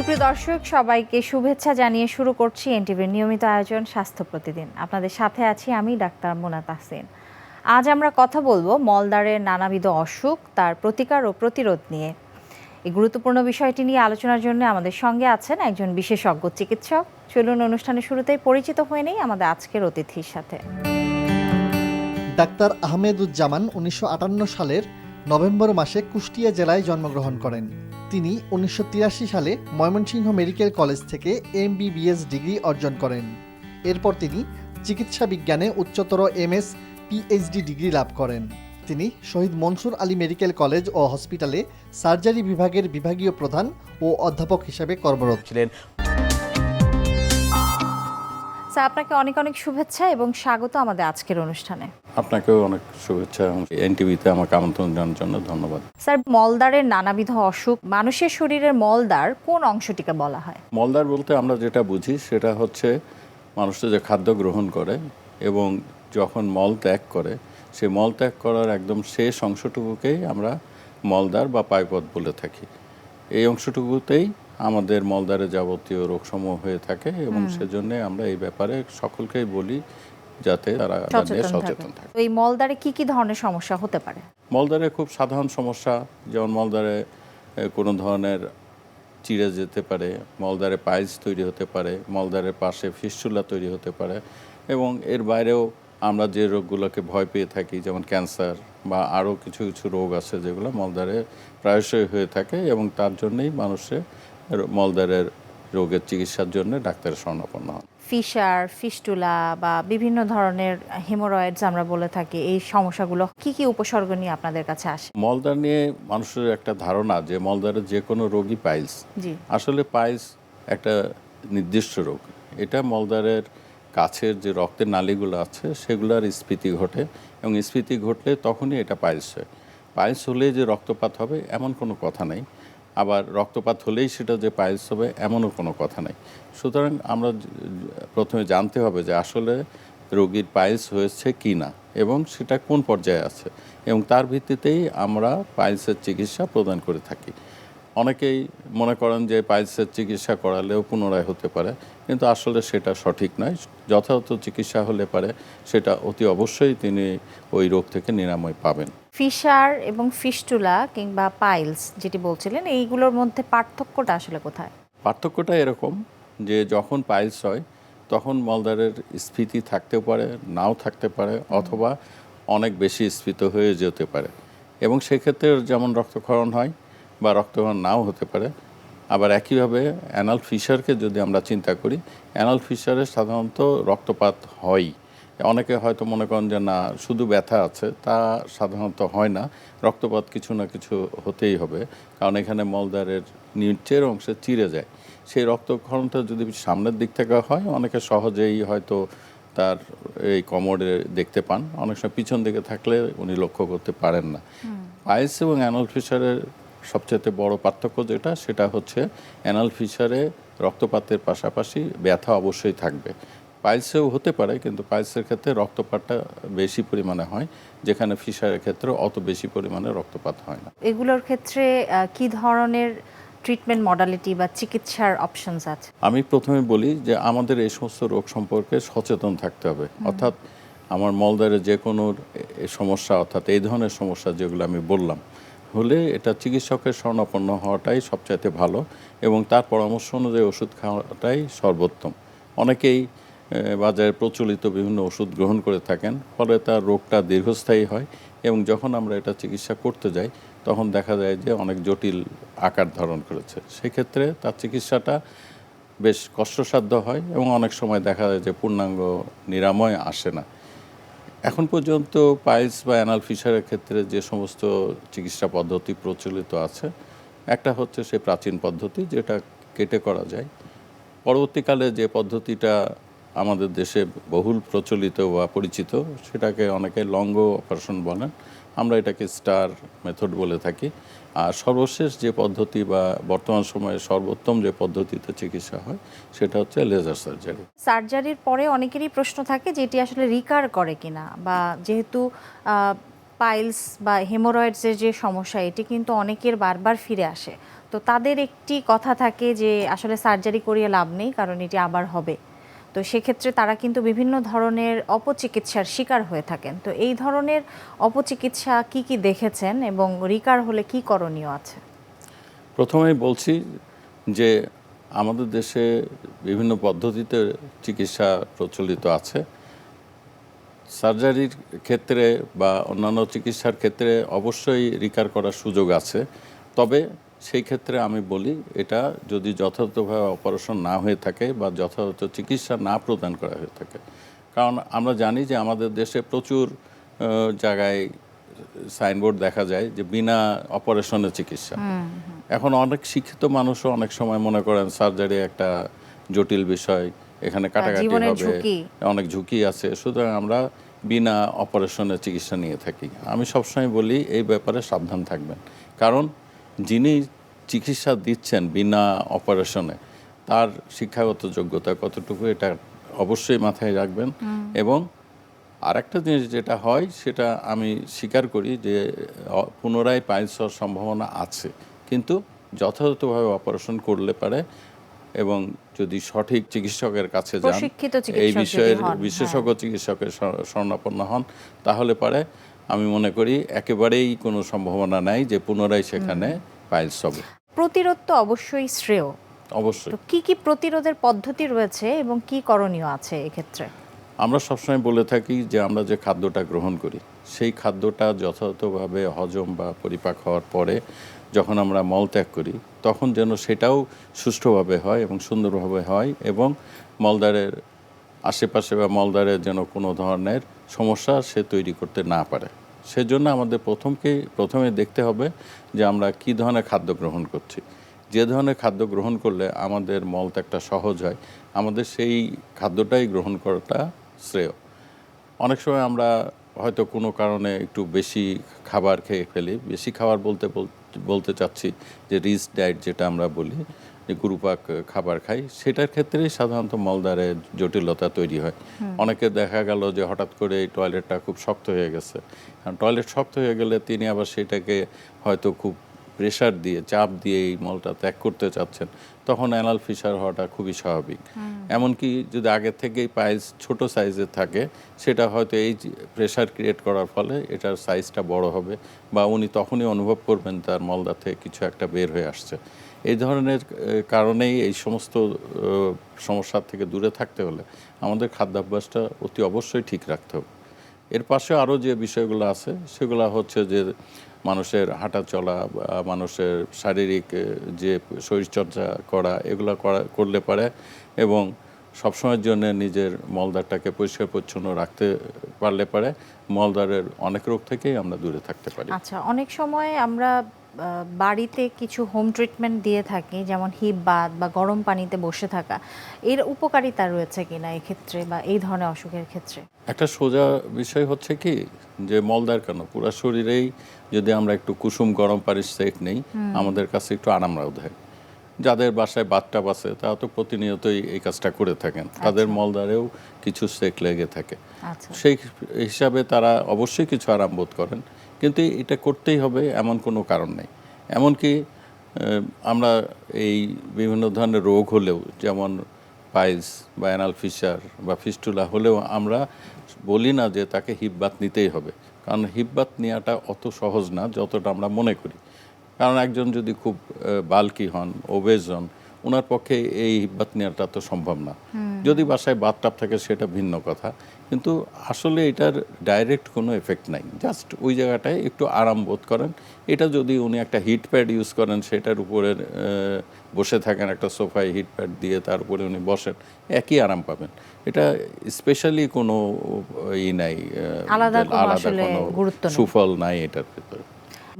সুপ্রিয় দর্শক, সবাইকে শুভেচ্ছা জানিয়ে শুরু করছি এনটিভির নিয়মিত আয়োজন স্বাস্থ্য প্রতিদিন। আপনাদের সাথে আছি আমি ডাক্তার মোনা তাহসিন। আজ আমরা কথা বলবো মলদ্বারের নানাবিধ অসুখ, তার প্রতিকার ও প্রতিরোধ নিয়ে। এই গুরুত্বপূর্ণ বিষয়টি নিয়ে আলোচনার জন্য আমাদের সঙ্গে আছেন একজন বিশেষজ্ঞ চিকিৎসক। চলুন অনুষ্ঠানের শুরুতেই পরিচিত হয়ে নেই আমাদের আজকের অতিথির সাথে। ডাক্তার আহমেদুজ্জামান 1958 সালের নভেম্বর মাসে কুষ্টিয়া জেলায় জন্মগ্রহণ করেন। তিনি 1983 সালে ময়মনসিংহ মেডিকেল কলেজ থেকে MBBS ডিগ্রি অর্জন করেন। এরপর তিনি চিকিৎসা বিজ্ঞানে উচ্চতর MS PhD ডিগ্রি লাভ করেন। তিনি শহীদ মনসুর আলী মেডিকেল কলেজ ও হসপিটালে সার্জারি বিভাগের বিভাগীয় প্রধান ও অধ্যাপক হিসেবে কর্মরত ছিলেন। স্যার, আপনাকে অনেক অনেক শুভেচ্ছা এবং স্বাগত আমাদের আজকের অনুষ্ঠানে। আপনাকেও অনেক শুভেচ্ছা এবং এনটিভিতে আমাকে আমন্ত্রণ জানানোর জন্য ধন্যবাদ। স্যার, মলদ্বারের নানাবিধ অসুখ, মানুষের শরীরের মলদ্বার কোন অংশটিকে বলা হয়? মলদ্বার বলতে আমরা যেটা বুঝি সেটা হচ্ছে মানুষের যে খাদ্য গ্রহণ করে এবং যখন মল ত্যাগ করে, সেই মল ত্যাগ করার একদম শেষ অংশটুকুকেই আমরা মলদ্বার বা পায়পথ বলে থাকি। এই অংশটুকুতেই আমাদের মলদ্বারে যাবতীয় রোগসমূহ হয়ে থাকে এবং সেজন্য আমরা এই ব্যাপারে সকলকেই বলি যাতে তারা সচেতন থাকে। এই মলদ্বারে কি কি ধরনের সমস্যা হতে পারে? মলদ্বারে খুব সাধারণ সমস্যা, যেমন মলদ্বারে কোনো ধরনের চিড়ে যেতে পারে, মলদ্বারে পাইলস তৈরি হতে পারে, মলদ্বারের পাশে ফিস্টুলা তৈরি হতে পারে এবং এর বাইরেও আমরা যে রোগগুলোকে ভয় পেয়ে থাকি যেমন ক্যান্সার বা আরও কিছু কিছু রোগ আছে যেগুলো মলদ্বারে প্রায়শই হয়ে থাকে এবং তার জন্যই মানুষের মলদ্বারের রোগের চিকিৎসার জন্য ডাক্তারের শরণাপন্ন হন। ফিশার, ফিস্টুলা বা বিভিন্ন ধরনের হেমোরয়েডস আমরা বলে থাকি, এই সমস্যাগুলো কি কি উপসর্গ নিয়ে আপনাদের কাছে আসে? মলদ্বার নিয়ে মানুষের একটা ধারণা যে মলদ্বারের যে কোনো রোগই পাইলস। জি। আসলে পাইলস একটা নির্দিষ্ট রোগ। এটা মলদ্বারের কাছের যে রক্তের নালীগুলো আছে সেগুলোর স্ফীতি ঘটে এবং স্ফীতি ঘটলে তখনই এটা পাইলস হয়। পাইলস হলে যে রক্তপাত হবে এমন কোনো কথা নেই, আবার রক্তপাত হলেই সেটা যে পাইলস হবে এমনও কোনো কথা নেই। সুতরাং আমরা প্রথমে জানতে হবে যে আসলে রোগীর পাইলস হয়েছে কি না এবং সেটা কোন পর্যায়ে আছে এবং তার ভিত্তিতেই আমরা পাইলসের চিকিৎসা প্রদান করে থাকি। অনেকেই মনে করেন যে পাইলসের চিকিৎসা করালেও পুনরায় হতে পারে, কিন্তু আসলে সেটা সঠিক নয়। যথাযথ চিকিৎসা হলে পারে সেটা অতি অবশ্যই তিনি ওই রোগ থেকে নিরাময় পাবেন। ফিশার এবং ফিস্টুলা কিংবা পাইলস যেটি বলছিলেন, এইগুলোর মধ্যে পার্থক্যটা আসলে কোথায়? পার্থক্যটা এরকম যে যখন পাইলস হয় তখন মলদ্বারের স্ফীতি থাকতেও পারে, নাও থাকতে পারে, অথবা অনেক বেশি স্ফীত হয়ে যেতে পারে এবং সেক্ষেত্রে যেমন রক্তক্ষরণ হয় বা রক্তক্ষরণ নাও হতে পারে। আবার একইভাবে অ্যানাল ফিশারকে যদি আমরা চিন্তা করি, অ্যানাল ফিশারে সাধারণত রক্তপাত হয়। অনেকে হয়তো মনে করেন যে না শুধু ব্যথা আছে, তা সাধারণত হয় না, রক্তপাত কিছু না কিছু হতেই হবে, কারণ এখানে মলদ্বারের নিচের অংশে চিরে যায়। সেই রক্তক্ষরণটা যদি সামনের দিক থেকে হয় অনেকে সহজেই হয়তো তার এই কোমরে দেখতে পান, অনেক সময় পিছন দিকে থাকলে উনি লক্ষ্য করতে পারেন না। পাইলস এবং অ্যানাল ফিশারের সবচেয়ে বড় পার্থক্য যেটা, সেটা হচ্ছে অ্যানাল ফিশারে রক্তপাতের পাশাপাশি ব্যথা অবশ্যই থাকবে। পাইলসেও হতে পারে, কিন্তু পাইলসের ক্ষেত্রে রক্তপাতটা বেশি পরিমাণে হয়, যেখানে ফিশারের ক্ষেত্রে অত বেশি পরিমাণে রক্তপাত হয় না। এগুলোর ক্ষেত্রে কি ধরনের ট্রিটমেন্ট মডালিটি বা চিকিৎসার অপশনস আছে? আমি প্রথমে বলি যে আমাদের এই সমস্ত রোগ সম্পর্কে সচেতন থাকতে হবে। অর্থাৎ আমার মলদ্বারে যে কোনো সমস্যা, অর্থাৎ এই ধরনের সমস্যা যেগুলো আমি বললাম হলে এটা চিকিৎসকের শরণাপন্ন হওয়াটাই সবচাইতে ভালো এবং তার পরামর্শ অনুযায়ী ওষুধ খাওয়াটাই সর্বোত্তম। অনেকেই বাজারে প্রচলিত বিভিন্ন ওষুধ গ্রহণ করে থাকেন, ফলে তার রোগটা দীর্ঘস্থায়ী হয় এবং যখন আমরা এটা চিকিৎসা করতে যাই তখন দেখা যায় যে অনেক জটিল আকার ধারণ করেছে। সেক্ষেত্রে তার চিকিৎসাটা বেশ কষ্টসাধ্য হয় এবং অনেক সময় দেখা যায় যে পূর্ণাঙ্গ নিরাময় আসে না। এখন পর্যন্ত পাইলস বা অ্যানাল ফিশারের ক্ষেত্রে যে সমস্ত চিকিৎসা পদ্ধতি প্রচলিত আছে, একটা হচ্ছে সে প্রাচীন পদ্ধতি যেটা কেটে করা যায়। পরবর্তীকালে যে পদ্ধতিটা আমাদের দেশে বহুল প্রচলিত বা পরিচিত সেটাকে অনেকে লঙ্গ অপারেশন বলেন, আমরা এটাকে স্টার মেথড বলে থাকি। আর সর্বশেষ যে পদ্ধতি বা বর্তমান সময়ে সর্বোত্তম যে পদ্ধতিতে চিকিৎসা হয় সেটা হচ্ছে লেজার সার্জারি। সার্জারির পরে অনেকেরই প্রশ্ন থাকে যে এটি আসলে রিকার করে কিনা, বা যেহেতু পাইলস বা হেমোরয়েডসের যে সমস্যা এটি কিন্তু অনেকের বারবার ফিরে আসে, তো তাদের একটি কথা থাকে যে আসলে সার্জারি করিয়ে লাভ নেই, কারণ এটি আবার হবে। তো সেক্ষেত্রে তারা কিন্তু বিভিন্ন ধরনের অপচিকিৎসার শিকার হয়ে থাকেন। তো এই ধরনের অপচিকিৎসা কি কি দেখেছেন এবং রিকার হলে কি করণীয় আছে? প্রথমেই বলছি যে আমাদের দেশে বিভিন্ন পদ্ধতিতে চিকিৎসা প্রচলিত আছে। সার্জারির ক্ষেত্রে বা অন্যান্য চিকিৎসার ক্ষেত্রে অবশ্যই রিকার করার সুযোগ আছে। তবে সেই ক্ষেত্রে আমি বলি, এটা যদি যথাযথভাবে অপারেশন না হয়ে থাকে বা যথাযথ চিকিৎসা না প্রদান করা হয়ে থাকে। কারণ আমরা জানি যে আমাদের দেশে প্রচুর জায়গায় সাইনবোর্ড দেখা যায় যে বিনা অপারেশনের চিকিৎসা। এখন অনেক শিক্ষিত মানুষও অনেক সময় মনে করেন সার্জারি একটা জটিল বিষয়, এখানে কাটাকাটি জীবনের হবে, ঝুঁকি। অনেক ঝুঁকি আছে, সুতরাং আমরা বিনা অপারেশনের চিকিৎসা নিয়ে থাকি। আমি সবসময় বলি এই ব্যাপারে সাবধান থাকবেন, কারণ যিনি চিকিৎসা দিচ্ছেন বিনা অপারেশনে তার শিক্ষাগত যোগ্যতা কতটুকু এটা অবশ্যই মাথায় রাখবেন। এবং আরেকটা জিনিস যেটা হয় সেটা আমি স্বীকার করি যে পুনরায় পাইলস হওয়ার সম্ভাবনা আছে, কিন্তু যথাযথভাবে অপারেশন করলে পারে এবং যদি সঠিক চিকিৎসকের কাছে যান, প্রশিক্ষিত চিকিৎসক এই যদি বিষয়ের হন, বিশেষজ্ঞ চিকিৎসকের শরণাপন্ন হন, তাহলে পারে আমি মনে করি একেবারেই কোনো সম্ভাবনা নাই যে পুনরায় সেখানে পাইলস হবে। প্রতিরোধ তো অবশ্যই শ্রেয়। অবশ্যই তো কি কি প্রতিরোধের পদ্ধতি রয়েছে এবং কি করণীয় আছে এক্ষেত্রে? আমরা সবসময় বলে থাকি যে আমরা যে খাদ্যটা গ্রহণ করি সেই খাদ্যটা যথাযথভাবে হজম বা পরিপাক হওয়ার পরে যখন আমরা মলত্যাগ করি তখন যেন সেটাও সুষ্ঠুভাবে হয় এবং সুন্দরভাবে হয়, এবং মলদ্বারের আশেপাশে বা মলদ্বারের যেন কোনো ধরনের সমস্যা সে তৈরি করতে না পারে। সেজন্য আমাদের প্রথমে দেখতে হবে যে আমরা কী ধরনের খাদ্য গ্রহণ করছি। যে ধরনের খাদ্য গ্রহণ করলে আমাদের মলত্যাগটা সহজ হয়, আমাদের সেই খাদ্যটাই গ্রহণ করাটা শ্রেয়। অনেক সময় আমরা হয়তো কোনো কারণে একটু বেশি খাবার খেয়ে ফেলি। বেশি খাবার বলতে চাচ্ছি যে রিচ ডায়েট যেটা আমরা বলি, যে গুরুপাক খাবার খাই, সেটার ক্ষেত্রেই সাধারণত মলদ্বারে জটিলতা তৈরি হয়। অনেকে দেখা গেল যে হঠাৎ করে এই টয়লেটটা খুব শক্ত হয়ে গেছে। কারণ টয়লেট শক্ত হয়ে গেলে তিনি আবার সেটাকে হয়তো খুব প্রেশার দিয়ে চাপ দিয়ে এই মলটা ত্যাগ করতে চাচ্ছেন, তখন অ্যানাল ফিশার হওয়াটা খুবই স্বাভাবিক। এমনকি যদি আগে থেকেই পাইলস ছোট সাইজের থাকে, সেটা হয়তো এই প্রেশার ক্রিয়েট করার ফলে এটার সাইজটা বড় হবে, বা উনি তখনই অনুভব করবেন তার মলদা থেকে কিছু একটা বের হয়ে আসছে। এই ধরনের কারণেই এই সমস্ত সমস্যার থেকে দূরে থাকতে হলে আমাদের খাদ্যাভ্যাসটা অতি অবশ্যই ঠিক রাখতে হবে। এর পাশে আরও যে বিষয়গুলো আছে সেগুলো হচ্ছে যে মানুষের হাঁটা চলা বা মানুষের শারীরিক যে শরীরচর্চা করা, এগুলো করলে পারে এবং সবসময়ের জন্য নিজের মলদ্বারটাকে পরিষ্কার পরিচ্ছন্ন রাখতে পারলে পারে মলদ্বারের অনেক রোগ থেকেই আমরা দূরে থাকতে পারি। আচ্ছা, অনেক সময় আমরা বাড়িতে কিছু হোম ট্রিটমেন্ট দিয়ে থাকি, যেমন হিপ বাথ বা গরম পানিতে বসে থাকা। এর উপকারিতা রয়েছে কিনা এক্ষেত্রে বা এই ধরনের অসুখের ক্ষেত্রে? একটা সোজা বিষয় হচ্ছে কি যে মলদ্বার কেন, পুরো শরীরেই যদি আমরা একটু কুসুম গরম পানির সেক নেই, আমাদের কাছে একটু আরামদায়ক হয়। যাদের বাসায় বাথটাব আছে তারা তো প্রতিনিয়তই এই কাজটা করে থাকেন, তাদের মলদ্বারেও কিছু সেক লেগে থাকে। আচ্ছা, সেই হিসাবে তারা অবশ্যই কিছু আরাম বোধ করেন, কিন্তু এটা করতেই হবে এমন কোনো কারণ নেই। এমনকি আমরা এই বিভিন্ন ধরনের রোগ হলেও, যেমন পাইলস বা অ্যানাল ফিশার বা ফিস্টুলা হলেও আমরা বলি না যে তাকে হিপ বাথ নিতেই হবে, কারণ হিপ বাথ নেওয়াটা অত সহজ না যতটা আমরা মনে করি। কারণ একজন যদি খুব বাল্কি হন, ওবেজ হন, ওনার পক্ষে এই হিব্বাত নেওয়াটা তো সম্ভব না। যদি বাসায় বাথটাব থাকে সেটা ভিন্ন কথা, কিন্তু আসলে এটার ডাইরেক্ট কোনো এফেক্ট নাই, জাস্ট ওই জায়গাটায় একটু আরাম বোধ করেন। এটা যদি উনি একটা হিট প্যাড ইউজ করেন, সেটার উপরে বসে থাকেন একটা সোফায় হিট প্যাড দিয়ে, তার উপরে উনি বসেন, একই আরাম পাবেন। এটা স্পেশালি কোনো নাই, আলাদা কোনো গুরুত্ব নেই। সুফল নাই এটার ভিতরে।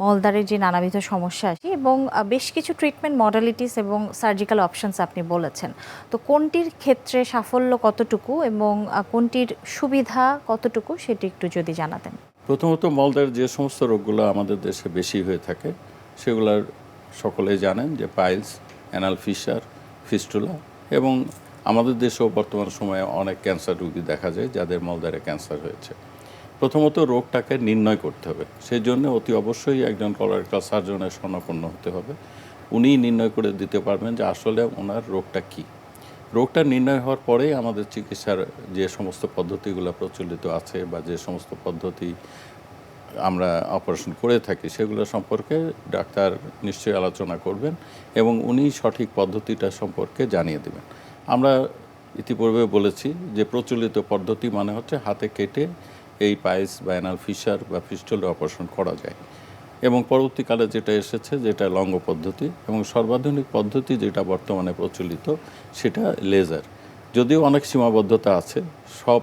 মলদ্বারের যে নানাবিধ সমস্যা আছে এবং বেশ কিছু ট্রিটমেন্ট মডালিটিস এবং সার্জিক্যাল অপশনস আপনি বলেছেন, তো কোনটির ক্ষেত্রে সাফল্য কতটুকু এবং কোনটির সুবিধা কতটুকু সেটি একটু যদি জানাতেন। প্রথমত মলদ্বারের যে সমস্ত রোগগুলো আমাদের দেশে বেশি হয়ে থাকে সেগুলোর সকলেই জানেন যে পাইলস, অ্যানাল ফিশার, ফিস্টুলা, এবং আমাদের দেশেও বর্তমান সময়ে অনেক ক্যান্সার রোগী দেখা যায় যাদের মলদ্বারে ক্যান্সার হয়েছে। প্রথমত রোগটাকে নির্ণয় করতে হবে, সেই জন্য অতি অবশ্যই একজন কলোরেক্টাল সার্জনের শরণাপন্ন হতে হবে। উনিই নির্ণয় করে দিতে পারবেন যে আসলে ওনার রোগটা কী। রোগটা নির্ণয় হওয়ার পরেই আমাদের চিকিৎসার যে সমস্ত পদ্ধতিগুলো প্রচলিত আছে বা যে সমস্ত পদ্ধতি আমরা অপারেশন করে থাকি সেগুলো সম্পর্কে ডাক্তার নিশ্চয়ই আলোচনা করবেন এবং উনি সঠিক পদ্ধতিটা সম্পর্কে জানিয়ে দেবেন। আমরা ইতিপূর্বে বলেছি যে প্রচলিত পদ্ধতি মানে হচ্ছে হাতে কেটে এই পাইলস বা অ্যানাল ফিশার বা ফিস্টুলা অপারেশন করা যায় এবং পরবর্তীকালে যেটা এসেছে যেটা লঙ্গ পদ্ধতি এবং সর্বাধুনিক পদ্ধতি যেটা বর্তমানে প্রচলিত সেটা লেজার। যদিও অনেক সীমাবদ্ধতা আছে, সব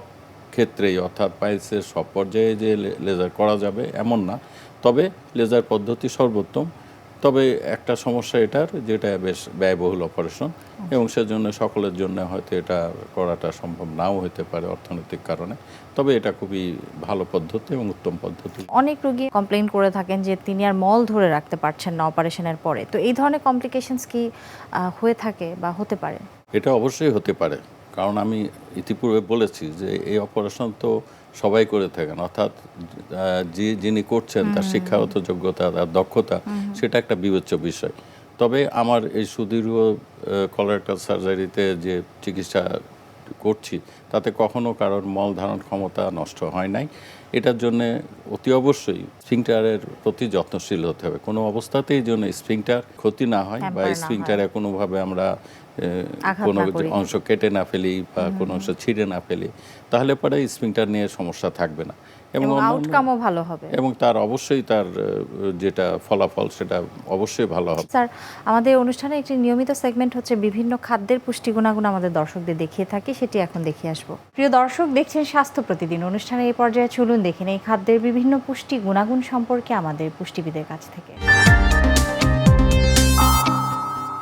ক্ষেত্রেই অর্থাৎ পাইলসের সব পর্যায়ে যে লেজার করা যাবে এমন না, তবে লেজার পদ্ধতি সর্বোত্তম। তবে একটা সমস্যা এটার যেটা বেশ ব্যয়বহুল অপারেশন এবং সেজন্য সকলের জন্য হয়তো এটা করাটা সম্ভব নাও হতে পারে অর্থনৈতিক কারণে, তবে এটা খুবই ভালো পদ্ধতি এবং উত্তম পদ্ধতি। অনেক রোগী কমপ্লেইন করে থাকেন যে তিনি আর মল ধরে রাখতে পারছেন না অপারেশনের পরে, তো এই ধরনের কমপ্লিকেশনস কি হয়ে থাকে বা হতে পারে? এটা অবশ্যই হতে পারে, কারণ আমি ইতিপূর্বে বলেছি যে এই অপারেশন তো সবাই করে থাকেন, অর্থাৎ যিনি করছেন তার শিক্ষাগত যোগ্যতা, তার দক্ষতা, সেটা একটা বিবেচ্য বিষয়। তবে আমার এই সুদীর্ঘ কলোরেক্টাল সার্জারিতে যে চিকিৎসা করছি তাতে কখনো কারোর মল ধারণ ক্ষমতা নষ্ট হয় নাই। এটার জন্য অতি অবশ্যই স্ফিংটারের প্রতি যত্নশীল হতে হবে, কোনো অবস্থাতেই যেন স্ফিংটার ক্ষতি না হয় বা স্ফিংটারে কোনোভাবে আমরা কোনো অংশ কেটে না ফেলি বা কোনো অংশ ছিঁড়ে না ফেলি, তাহলে পরে স্ফিংটার নিয়ে সমস্যা থাকবে না এবং আউটকামও ভালো হবে এবং তার অবশ্যই তার যেটা ফলাফল সেটা অবশ্যই ভালো হবে। স্যার, আমাদের অনুষ্ঠানে একটি নিয়মিত সেগমেন্ট হচ্ছে বিভিন্ন খাদ্যের পুষ্টি গুণাগুণ আমাদের দর্শকদের দেখিয়ে থাকি, সেটি এখন দেখিয়ে আসবো। প্রিয় দর্শক, দেখছেন স্বাস্থ্য প্রতিদিন অনুষ্ঠানে। এই পর্যায়ে চলুন দেখে নেই খাদ্যের বিভিন্ন পুষ্টি গুণাগুণ সম্পর্কে আমাদের পুষ্টিবিদের কাছ থেকে।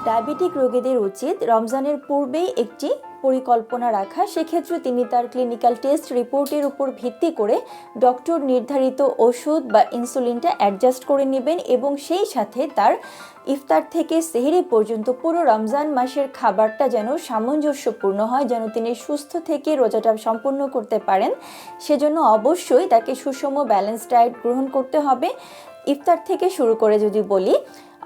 ডায়াবেটিক রোগীদের উচিত রমজানের পূর্বেই একটি পরিকল্পনা রাখা। সেক্ষেত্রে তিনি তার ক্লিনিক্যাল টেস্ট রিপোর্টের উপর ভিত্তি করে ডক্টর নির্ধারিত ওষুধ বা ইনসুলিনটা অ্যাডজাস্ট করে নেবেন এবং সেই সাথে তার ইফতার থেকে সেহরি পর্যন্ত পুরো রমজান মাসের খাবারটা যেন সামঞ্জস্যপূর্ণ হয়, যেন তিনি সুস্থ থেকে রোজাটা সম্পূর্ণ করতে পারেন। সেজন্য অবশ্যই তাকে সুষম ব্যালেন্স ডায়েট গ্রহণ করতে হবে। ইফতার থেকে শুরু করে যদি বলি,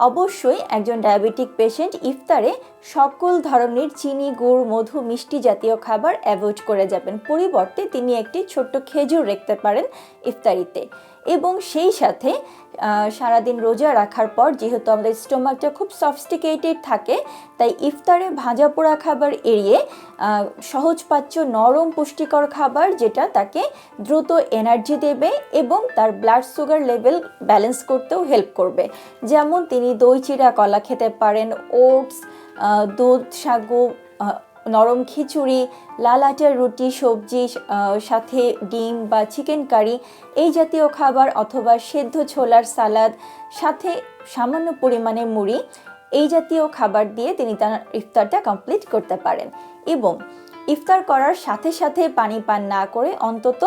অবশ্যই একজন ডায়াবেটিক পেশেন্ট ইফতারে সকল ধরনের চিনি, গুড়, মধু, মিষ্টি জাতীয় খাবার অ্যাভয়েড করে যাবেন। পরিবর্তে তিনি একটি ছোট্ট খেজুর রাখতে পারেন ইফতারিতে এবং সেই সাথে সারাদিন রোজা রাখার পর যেহেতু আমাদের স্টোমাকটা খুব সফিস্টিকেটেড থাকে, তাই ইফতারে ভাজা পোড়া খাবার এড়িয়ে সহজপাচ্য নরম পুষ্টিকর খাবার যেটা তাকে দ্রুত এনার্জি দেবে এবং তার ব্লাড সুগার লেভেল ব্যালেন্স করতেও হেল্প করবে। যেমন তিনি দই চিড়া কলা খেতে পারেন, ওটস, দুধ, সাগু, নরম খিচুড়ি, লাল আটার রুটি, সবজি, সাথে ডিম বা চিকেন কারি এই জাতীয় খাবার অথবা সেদ্ধ ছোলার সালাদ, সাথে সামান্য পরিমাণে মুড়ি, এই জাতীয় খাবার দিয়ে তিনি তার ইফতারটা কমপ্লিট করতে পারেন। এবং ইফতার করার সাথে সাথে পানি পান না করে অন্তত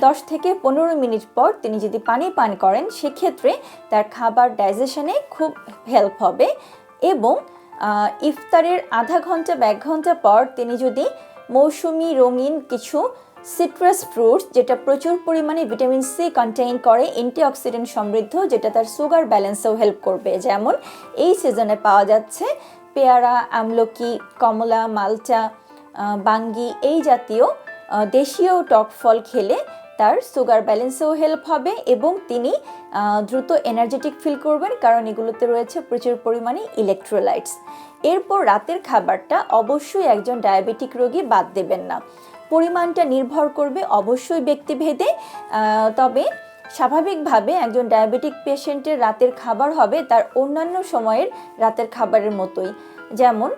10 থেকে 15 মিনিট পর তিনি যদি পানি পান করেন, সেক্ষেত্রে তার খাবার ডাইজেশনে খুব হেল্প হবে। এবং ইফতারের আধা ঘন্টা বা 1 ঘন্টা পর তিনি যদি মৌসুমি রঙিন কিছু সিট্রাস ফ্রুটস, যেটা প্রচুর পরিমাণে ভিটামিন সি কন্টেইন করে, অ্যান্টিঅক্সিডেন্ট সমৃদ্ধ, যেটা তার সুগার ব্যালেন্সেও হেল্প করবে। যেমন এই সিজনে পাওয়া যাচ্ছে পেয়ারা, আমলকি, কমলা, মালটা, বাঙ্গি এই জাতীয় দেশীয় টক ফল খেলে তার সুগার ব্যালেন্সেও হেল্প হবে এবং তিনি দ্রুত এনার্জেটিক ফিল করবেন, কারণ এগুলোতে রয়েছে প্রচুর পরিমাণে ইলেকট্রোলাইটস। এরপর রাতের খাবারটা অবশ্যই একজন ডায়াবেটিক রোগী বাদ দেবেন না। পরিমাণটা নির্ভর করবে অবশ্যই ব্যক্তিভেদে, তবে স্বাভাবিকভাবে একজন ডায়াবেটিক পেশেন্টের রাতের খাবার হবে তার অন্যান্য সময়ের রাতের খাবারের মতোই। যেমন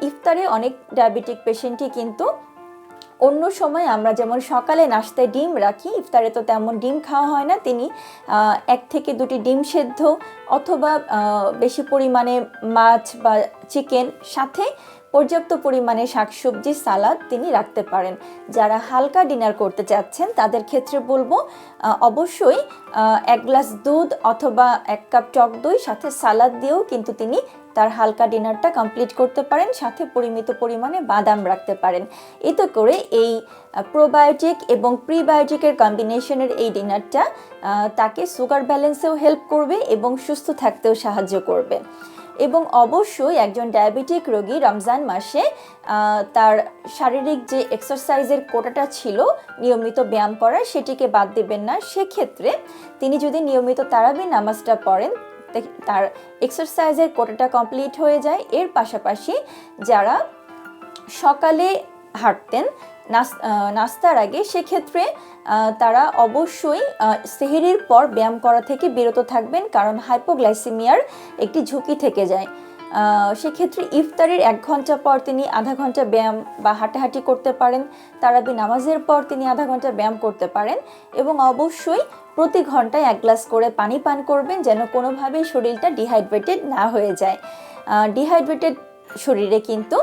ইফতারে অনেক ডায়াবেটিক পেশেন্টই কিন্তু অন্য সময় আমরা যেমন সকালে নাস্তায় ডিম রাখি, ইফতারে তো তেমন ডিম খাওয়া হয় না, তিনি 1 থেকে 2টি ডিম সেদ্ধ অথবা বেশি পরিমাণে মাছ বা চিকেন, সাথে পর্যাপ্ত পরিমাণে শাকসবজি, সালাদ তিনি রাখতে পারেন। যারা হালকা ডিনার করতে চাচ্ছেন তাদের ক্ষেত্রে বলবো অবশ্যই 1 গ্লাস দুধ অথবা 1 কাপ টক দই সাথে সালাদ দিয়েও কিন্তু তিনি তার হালকা ডিনারটা কমপ্লিট করতে পারেন, সাথে পরিমিত পরিমাণে বাদাম রাখতে পারেন। এতে করে এই প্রোবায়োটিক এবং প্রিবায়োটিকের কম্বিনেশনের এই ডিনারটা তাকে সুগার ব্যালেন্সেও হেল্প করবে এবং সুস্থ থাকতেও সাহায্য করবে। এবং অবশ্যই একজন ডায়াবেটিক রোগী রমজান মাসে তার শারীরিক যে এক্সারসাইজের কোটাটা ছিল নিয়মিত ব্যায়াম করার, সেটিকে বাদ দেবেন না। সেক্ষেত্রে তিনি যদি নিয়মিত তারাবি নামাজটা পড়েন, তার এক্সারসাইজের কোটাটা কমপ্লিট হয়ে যায়। এর পাশাপাশি যারা সকালে হাঁটতেন নাস্তার আগে, সেক্ষেত্রে তারা অবশ্যই সেহরির পর ব্যায়াম করা থেকে বিরত থাকবেন, কারণ হাইপোগ্লাইসেমিয়ার একটি ঝুঁকি থেকে যায়। সেক্ষেত্রে ইফতারের 1 ঘন্টা পর তিনি আধা ঘন্টা ব্যায়াম বা হাঁটাহাঁটি করতে পারেন, তারাবি নামাজের পর তিনি আধা ঘন্টা ব্যায়াম করতে পারেন, এবং অবশ্যই প্রতি ঘন্টায় 1 গ্লাস করে পানি পান করবেন, যেন কোনোভাবেই শরীরটা ডিহাইড্রেটেড না হয়ে যায়। ডিহাইড্রেটেড শরীরে কিন্তু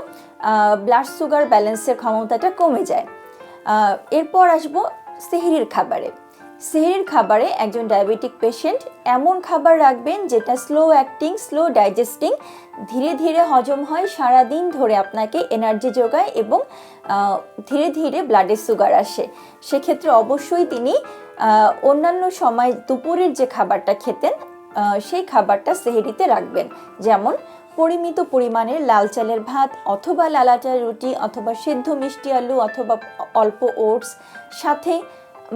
ব্লাড সুগার ব্যালেন্সের ক্ষমতাটা কমে যায়। এরপর আসবো সেহরির খাবারে। সেহরির খাবারে একজন ডায়াবেটিক পেশেন্ট এমন খাবার রাখবেন যেটা স্লো অ্যাক্টিং, স্লো ডাইজেস্টিং, ধীরে ধীরে হজম হয়, সারাদিন ধরে আপনাকে এনার্জি যোগায় এবং ধীরে ধীরে ব্লাডে সুগার আসে। সেক্ষেত্রে অবশ্যই তিনি অন্যান্য সময় দুপুরের যে খাবারটা খেতেন সেই খাবারটা সেহরিতে রাখবেন, যেমন পরিমিত পরিমাণের লাল চালের ভাত অথবা লাল আটার রুটি অথবা সিদ্ধ মিষ্টি আলু অথবা অল্প ওটস, সাথে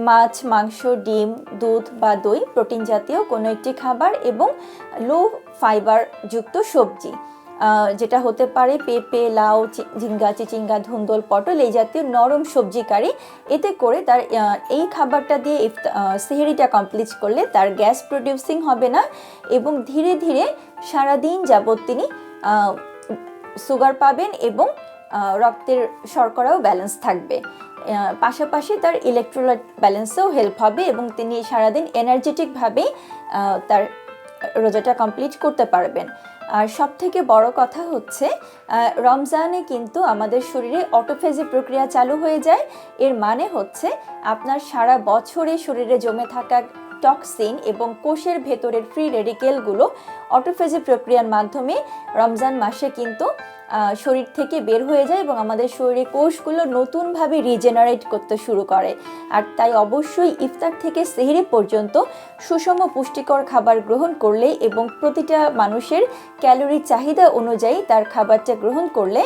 মাছ, মাংস, ডিম, দুধ বা দই, প্রোটিন জাতীয় কোনো একটি খাবার, এবং লো ফাইবার যুক্ত সবজি, যেটা হতে পারে পেঁপে, লাউ, ঝিঙ্গা, চিচিঙ্গা, ধুন্দল, পটল, এই জাতীয় নরম সবজি কারি। এতে করে তার এই খাবারটা দিয়ে সেহরিটা কমপ্লিট করলে তার গ্যাস প্রডিউসিং হবে না এবং ধীরে ধীরে সারাদিন যাবৎ তিনি সুগার পাবেন এবং রক্তের শর্করাও ব্যালেন্স থাকবে। পাশাপাশি তার ইলেকট্রোলাইট ব্যালেন্সেও হেল্প হবে এবং তিনি সারাদিন এনার্জেটিকভাবেই তার রোজাটা কমপ্লিট করতে পারবেন। আর সব থেকে বড় কথা হচ্ছে রমজানে কিন্তু আমাদের শরীরে অটোফেজি প্রক্রিয়া চালু হয়ে যায়। এর মানে হচ্ছে আপনার সারা বছরে শরীরে জমে থাকা টক্সিন এবং কোষের ভেতরের ফ্রি রেডিকেলগুলো অটোফেজি প্রক্রিয়ার মাধ্যমে রমজান মাসে কিন্তু শরীর থেকে বের হয়ে যায় এবং আমাদের শরীরে কোষগুলো নতুনভাবে রিজেনারেট করতে শুরু করে। আর তাই অবশ্যই ইফতার থেকে সেহরি পর্যন্ত সুষম পুষ্টিকর খাবার গ্রহণ করলে এবং প্রতিটা মানুষের ক্যালোরি চাহিদা অনুযায়ী তার খাবারটা গ্রহণ করলে,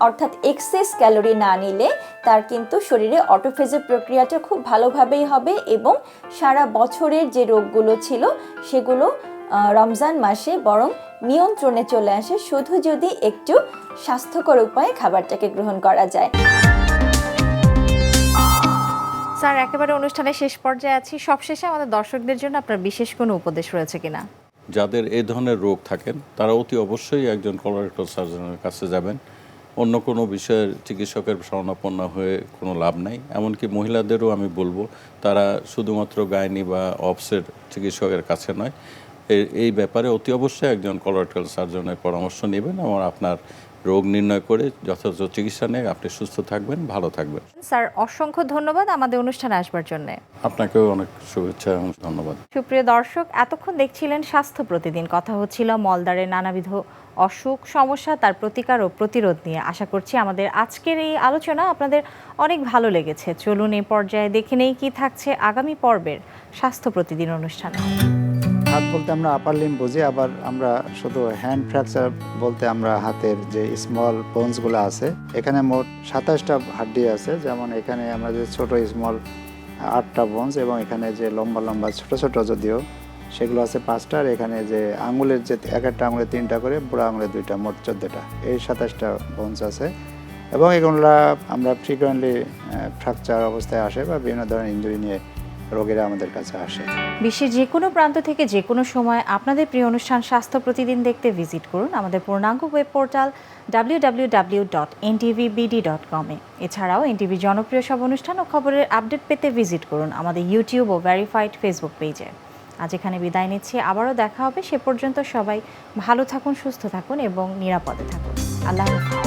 অর্থাৎ এক্সেস ক্যালোরি না নিলে, তার কিন্তু শরীরে অটোফেজি প্রক্রিয়াটা খুব ভালোভাবেই হবে এবং সারা বছরের যে রোগগুলো ছিল সেগুলো রমজান মাসে বরং নিয়ন্ত্রণে চলে আসে, শুধু যদি একটু স্বাস্থ্যকর উপায়ে খাবারটাকে গ্রহণ করা যায়। স্যার, একেবারে অনুষ্ঠানের শেষ পর্যায়ে আছি, সবশেষে আমাদের দর্শকদের জন্য আপনার বিশেষ কোনো উপদেশ রয়েছে কিনা? যাদের এই ধরনের রোগ থাকেন তারা অতি অবশ্যই একজন কলোরেক্টাল সার্জনের কাছে যাবেন। অন্য কোনো বিষয়ের চিকিৎসকের শরণাপন্ন হয়ে কোনো লাভ নাই। এমনকি মহিলাদেরও আমি বলবো তারা শুধুমাত্র গাইনি বা অবসের চিকিৎসকের কাছে নয়, এই ব্যাপারে অতি অবশ্যই একজন কলোরেক্টাল সার্জনের পরামর্শ নেবেন এবং আপনার রোগ নির্ণয় করে যথাযথ চিকিৎসা নিয়ে আপনি সুস্থ থাকবেন, ভালো থাকবেন। স্যার, অসংখ্য ধন্যবাদ আমাদের অনুষ্ঠানে আসবার জন্য। আপনাকেও অনেক শুভেচ্ছা এবং ধন্যবাদ। সুপ্রিয় দর্শক, এতক্ষণ দেখছিলেন স্বাস্থ্য প্রতিদিন। কথা হচ্ছিল মলদ্বারের নানাবিধ অসুখ, সমস্যা, তার প্রতিকার ও প্রতিরোধ নিয়ে। আশা করছি আমাদের আজকের এই আলোচনা আপনাদের অনেক ভালো লেগেছে। চলুন এই পর্যায়ে দেখে নেই কি থাকছে আগামী পর্বের স্বাস্থ্য প্রতিদিন অনুষ্ঠানে। হাত বলতে আমরা আপার লিম্ব বুঝি, আবার আমরা শুধু হ্যান্ড ফ্র্যাকচার বলতে আমরা হাতের যে স্মল বোনসগুলো আছে, এখানে মোট 27টা হাড্ডি আছে। যেমন এখানে আমরা যে ছোট স্মল 8টা বোনস এবং এখানে যে লম্বা লম্বা ছোট ছোট যদিও সেগুলো আছে 5টা, আর এখানে যে আঙুলের যে এক একটা আঙুলে 3টা করে, বুড়ো আঙুলে 2টা, মোট 14টা, এই 27টা বোনস আছে। এবং এগুলো আমরা ফ্রিকুয়েন্টলি ফ্র্যাকচার অবস্থায় আসে বা বিভিন্ন ধরনের ইনজুরি নিয়ে রোগীরা আমাদের কাছে আসে। বিশ্বের যে কোনো প্রান্ত থেকে যে কোনো সময় আপনাদের প্রিয় অনুষ্ঠান স্বাস্থ্য প্রতিদিন দেখতে ভিজিট করুন আমাদের পূর্ণাঙ্গ ওয়েব পোর্টাল www.ntvbd.com-এ। এছাড়াও এনটিভি জনপ্রিয় সব অনুষ্ঠান ও খবরের আপডেট পেতে ভিজিট করুন আমাদের ইউটিউব ও ভেরিফাইড ফেসবুক পেজে। আজ এখানে বিদায় নিচ্ছি, আবারও দেখা হবে। সে পর্যন্ত সবাই ভালো থাকুন, সুস্থ থাকুন এবং নিরাপদে থাকুন। আল্লাহ হাফেজ।